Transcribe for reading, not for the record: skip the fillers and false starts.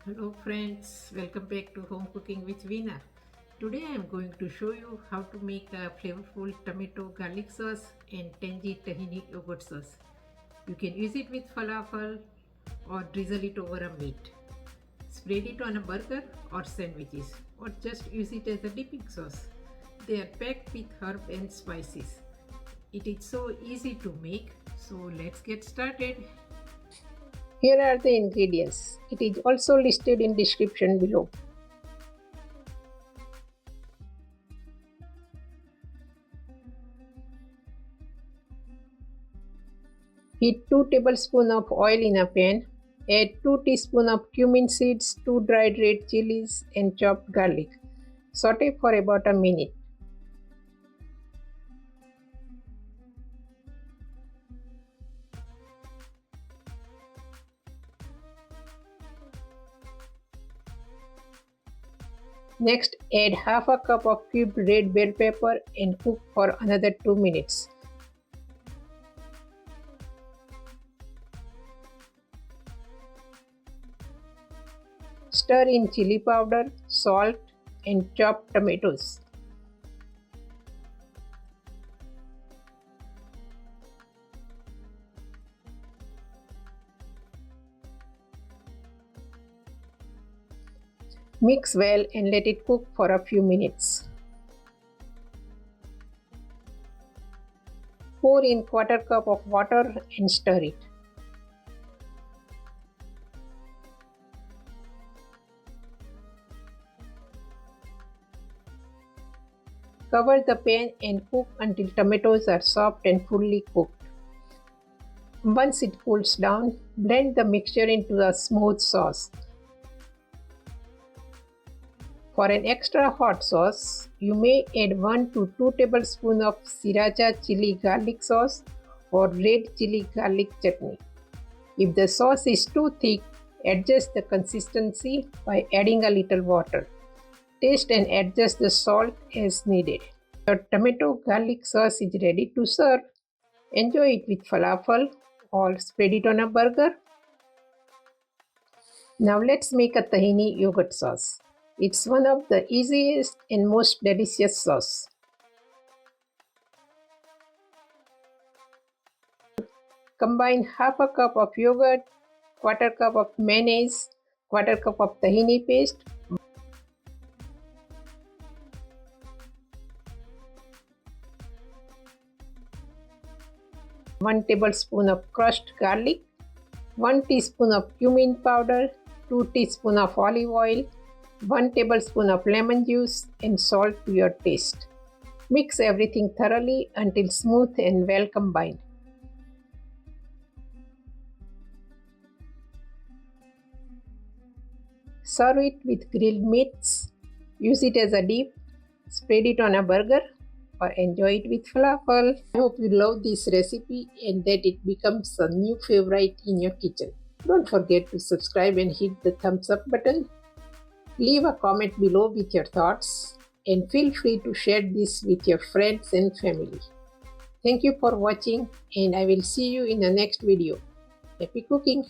Hello friends, welcome back to Home Cooking with Veena. Today I am going to show you how to make a flavorful tomato garlic sauce and tangy tahini yogurt sauce. You can use it with falafel or drizzle it over a meat. Spread it on a burger or sandwiches or just use it as a dipping sauce. They are packed with herb and spices. It is so easy to make, so let's get started. Here are the ingredients. It is also listed in description below. Heat 2 tablespoons of oil in a pan. Add 2 teaspoons of cumin seeds, 2 dried red chilies and chopped garlic. Saute for about a minute. Next, add half a cup of cubed red bell pepper and cook for another 2 minutes. Stir in chili powder, salt and chopped tomatoes. Mix well and let it cook for a few minutes. Pour in quarter cup of water and stir it. Cover the pan and cook until tomatoes are soft and fully cooked. Once it cools down, blend the mixture into a smooth sauce. For an extra hot sauce, you may add 1 to 2 tablespoons of sriracha chili garlic sauce or red chili garlic chutney. If the sauce is too thick, adjust the consistency by adding a little water. Taste and adjust the salt as needed. Your tomato garlic sauce is ready to serve. Enjoy it with falafel or spread it on a burger. Now let's make a tahini yogurt sauce. It's one of the easiest and most delicious sauce. Combine half a cup of yogurt, quarter cup of mayonnaise, quarter cup of tahini paste, 1 tablespoon of crushed garlic, 1 teaspoon of cumin powder, 2 teaspoons of olive oil, 1 tablespoon of lemon juice and salt to your taste. Mix everything thoroughly until smooth and well combined. Serve it with grilled meats. Use it as a dip. Spread it on a burger or enjoy it with falafel. I hope you love this recipe and that it becomes a new favorite in your kitchen. Don't forget to subscribe and hit the thumbs up button. Leave a comment below with your thoughts and feel free to share this with your friends and family. Thank you for watching and I will see you in the next video. Happy cooking!